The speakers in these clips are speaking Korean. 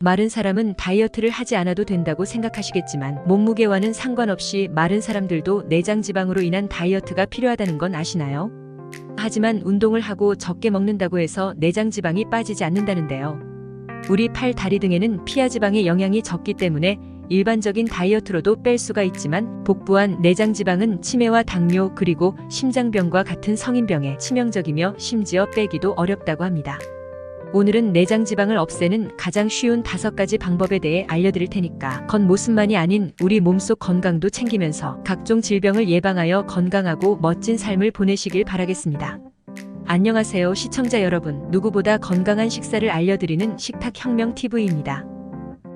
마른 사람은 다이어트를 하지 않아도 된다고 생각하시겠지만 몸무게와는 상관없이 마른 사람들도 내장 지방으로 인한 다이어트가 필요하다는 건 아시나요? 하지만 운동을 하고 적게 먹는다고 해서 내장 지방이 빠지지 않는다는데요. 우리 팔, 다리 등에는 피하 지방의 영향이 적기 때문에 일반적인 다이어트로도 뺄 수가 있지만 복부안 내장 지방은 치매와 당뇨 그리고 심장병과 같은 성인병에 치명적이며 심지어 빼기도 어렵다고 합니다. 오늘은 내장 지방을 없애는 가장 쉬운 5가지 방법에 대해 알려드릴 테니까 겉모습만이 아닌 우리 몸속 건강도 챙기면서 각종 질병을 예방하여 건강하고 멋진 삶을 보내시길 바라겠습니다. 안녕하세요 시청자 여러분, 누구보다 건강한 식사를 알려드리는 식탁혁명TV입니다.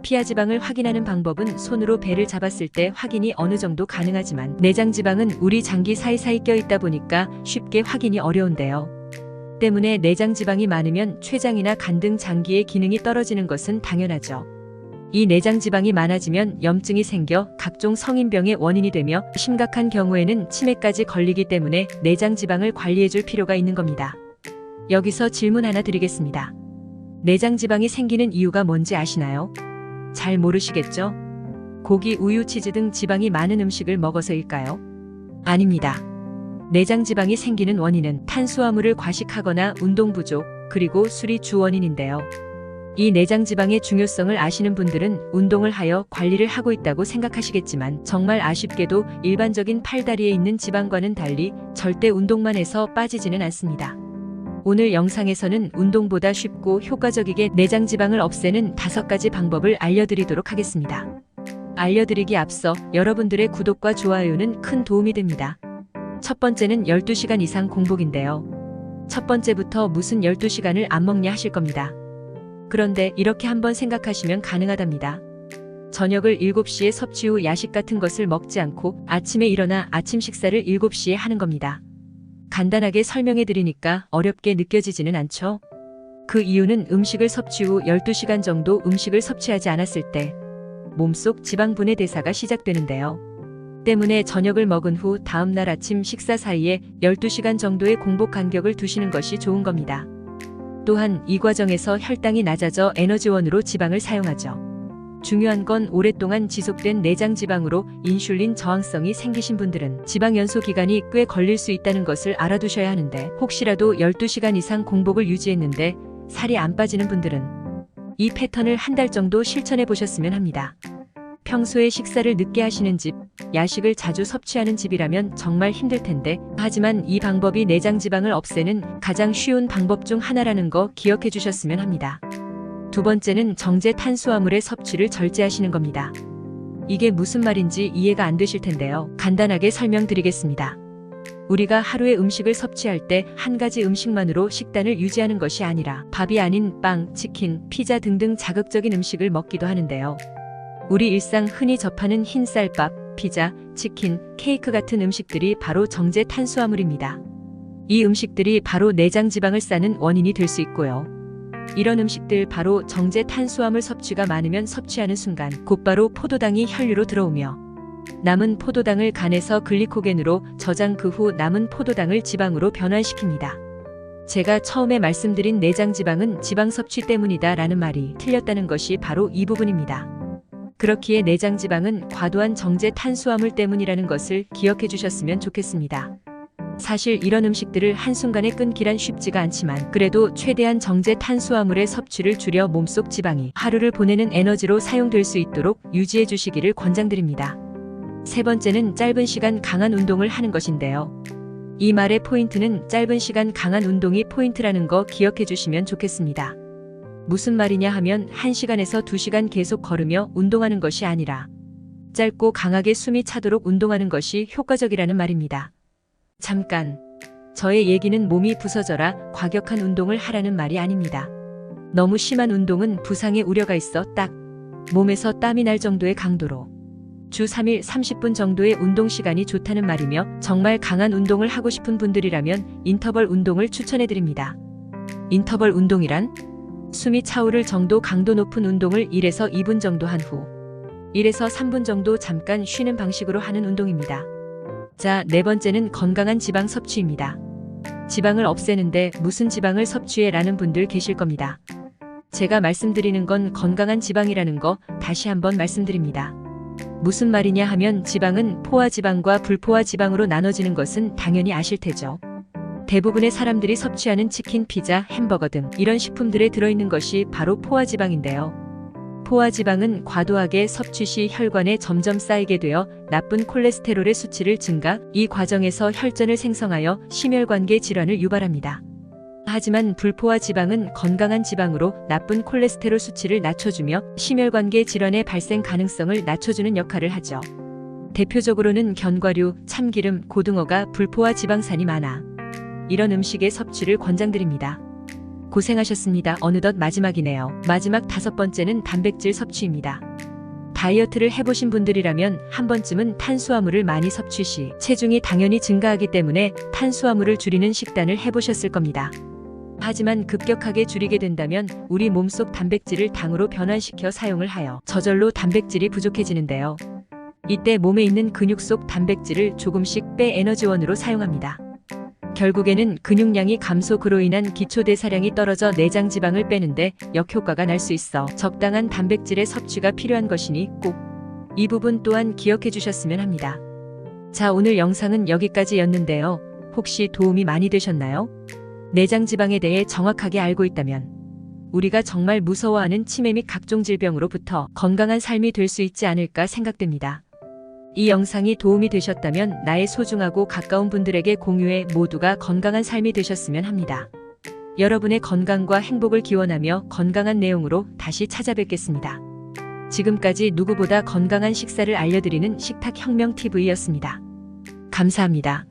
피하지방을 확인하는 방법은 손으로 배를 잡았을 때 확인이 어느 정도 가능하지만 내장지방은 우리 장기 사이사이 껴있다 보니까 쉽게 확인이 어려운데요. 때문에 내장지방이 많으면 췌장이나 간 등 장기의 기능이 떨어지는 것은 당연하죠. 이 내장지방이 많아지면 염증이 생겨 각종 성인병의 원인이 되며 심각한 경우에는 치매까지 걸리기 때문에 내장지방을 관리해줄 필요가 있는 겁니다. 여기서 질문 하나 드리겠습니다. 내장지방이 생기는 이유가 뭔지 아시나요? 잘 모르시겠죠? 고기, 우유, 치즈 등 지방이 많은 음식을 먹어서일까요? 아닙니다. 내장지방이 생기는 원인은 탄수화물을 과식하거나 운동 부족, 그리고 술이 주 원인인데요. 이 내장지방의 중요성을 아시는 분들은 운동을 하여 관리를 하고 있다고 생각하시겠지만 정말 아쉽게도 일반적인 팔다리에 있는 지방과는 달리 절대 운동만 해서 빠지지는 않습니다. 오늘 영상에서는 운동보다 쉽고 효과적이게 내장지방을 없애는 5가지 방법을 알려드리도록 하겠습니다. 알려드리기 앞서 여러분들의 구독과 좋아요는 큰 도움이 됩니다. 첫 번째는 12시간 이상 공복인데요. 첫 번째부터 무슨 12시간을 안 먹냐 하실 겁니다. 그런데 이렇게 한번 생각하시면 가능하답니다. 저녁을 7시에 섭취 후 야식 같은 것을 먹지 않고 아침에 일어나 아침 식사를 7시에 하는 겁니다. 간단하게 설명해 드리니까 어렵게 느껴지지는 않죠? 그 이유는 음식을 섭취 후 12시간 정도 음식을 섭취하지 않았을 때 몸속 지방 분해 대사가 시작되는데요. 때문에 저녁을 먹은 후 다음날 아침 식사 사이에 12시간 정도의 공복 간격을 두시는 것이 좋은 겁니다. 또한 이 과정에서 혈당이 낮아져 에너지원으로 지방을 사용하죠. 중요한 건 오랫동안 지속된 내장 지방으로 인슐린 저항성이 생기신 분들은 지방 연소 기간이 꽤 걸릴 수 있다는 것을 알아두셔야 하는데, 혹시라도 12시간 이상 공복을 유지했는데 살이 안 빠지는 분들은 이 패턴을 한 달 정도 실천해 보셨으면 합니다. 평소에 식사를 늦게 하시는 집, 야식을 자주 섭취하는 집이라면 정말 힘들 텐데, 하지만 이 방법이 내장 지방을 없애는 가장 쉬운 방법 중 하나라는 거 기억해 주셨으면 합니다. 두 번째는 정제 탄수화물의 섭취를 절제하시는 겁니다. 이게 무슨 말인지 이해가 안 되실 텐데요. 간단하게 설명드리겠습니다. 우리가 하루에 음식을 섭취할 때 한 가지 음식만으로 식단을 유지하는 것이 아니라 밥이 아닌 빵, 치킨, 피자 등등 자극적인 음식을 먹기도 하는데요. 우리 일상 흔히 접하는 흰쌀밥, 피자, 치킨, 케이크 같은 음식들이 바로 정제 탄수화물입니다. 이 음식들이 바로 내장 지방을 쌓는 원인이 될 수 있고요. 이런 음식들 바로 정제 탄수화물 섭취가 많으면 섭취하는 순간 곧바로 포도당이 혈류로 들어오며 남은 포도당을 간에서 글리코겐으로 저장, 그 후 남은 포도당을 지방으로 변환시킵니다. 제가 처음에 말씀드린 내장 지방은 지방 섭취 때문이다 라는 말이 틀렸다는 것이 바로 이 부분입니다. 그렇기에 내장 지방은 과도한 정제 탄수화물 때문이라는 것을 기억해 주셨으면 좋겠습니다. 사실 이런 음식들을 한순간에 끊기란 쉽지가 않지만 그래도 최대한 정제 탄수화물의 섭취를 줄여 몸속 지방이 하루를 보내는 에너지로 사용될 수 있도록 유지해 주시기를 권장드립니다. 세 번째는 짧은 시간 강한 운동을 하는 것인데요. 이 말의 포인트는 짧은 시간 강한 운동이 포인트라는 거 기억해 주시면 좋겠습니다. 무슨 말이냐 하면 1시간에서 2시간 계속 걸으며 운동하는 것이 아니라 짧고 강하게 숨이 차도록 운동하는 것이 효과적이라는 말입니다. 잠깐, 저의 얘기는 몸이 부서져라 과격한 운동을 하라는 말이 아닙니다. 너무 심한 운동은 부상의 우려가 있어 딱 몸에서 땀이 날 정도의 강도로 주 3일 30분 정도의 운동 시간이 좋다는 말이며, 정말 강한 운동을 하고 싶은 분들이라면 인터벌 운동을 추천해드립니다. 인터벌 운동이란 숨이 차오를 정도 강도 높은 운동을 1에서 2분 정도 한 후 1에서 3분 정도 잠깐 쉬는 방식으로 하는 운동입니다. 자, 네 번째는 건강한 지방 섭취입니다. 지방을 없애는데 무슨 지방을 섭취해 라는 분들 계실 겁니다. 제가 말씀드리는 건 건강한 지방이라는 거 다시 한번 말씀드립니다. 무슨 말이냐 하면 지방은 포화지방과 불포화지방으로 나눠지는 것은 당연히 아실 테죠. 대부분의 사람들이 섭취하는 치킨, 피자, 햄버거 등 이런 식품들에 들어있는 것이 바로 포화지방인데요. 포화지방은 과도하게 섭취 시 혈관에 점점 쌓이게 되어 나쁜 콜레스테롤의 수치를 증가, 이 과정에서 혈전을 생성하여 심혈관계 질환을 유발합니다. 하지만 불포화 지방은 건강한 지방으로 나쁜 콜레스테롤 수치를 낮춰주며 심혈관계 질환의 발생 가능성을 낮춰주는 역할을 하죠. 대표적으로는 견과류, 참기름, 고등어가 불포화 지방산이 많아 이런 음식의 섭취를 권장드립니다. 고생하셨습니다. 어느덧 마지막이네요. 마지막 5번째는 단백질 섭취입니다. 다이어트를 해보신 분들이라면 한 번쯤은 탄수화물을 많이 섭취 시 체중이 당연히 증가하기 때문에 탄수화물을 줄이는 식단을 해보셨을 겁니다. 하지만 급격하게 줄이게 된다면 우리 몸속 단백질을 당으로 변환시켜 사용을 하여 저절로 단백질이 부족해지는데요. 이때 몸에 있는 근육 속 단백질을 조금씩 빼 에너지원으로 사용합니다. 결국에는 근육량이 감소, 그로 인한 기초대사량이 떨어져 내장 지방을 빼는데 역효과가 날 수 있어 적당한 단백질의 섭취가 필요한 것이니 꼭 이 부분 또한 기억해 주셨으면 합니다. 자, 오늘 영상은 여기까지였는데요. 혹시 도움이 많이 되셨나요? 내장 지방에 대해 정확하게 알고 있다면 우리가 정말 무서워하는 치매 및 각종 질병으로부터 건강한 삶이 될 수 있지 않을까 생각됩니다. 이 영상이 도움이 되셨다면 나의 소중하고 가까운 분들에게 공유해 모두가 건강한 삶이 되셨으면 합니다. 여러분의 건강과 행복을 기원하며 건강한 내용으로 다시 찾아뵙겠습니다. 지금까지 누구보다 건강한 식사를 알려드리는 식탁혁명TV였습니다. 감사합니다.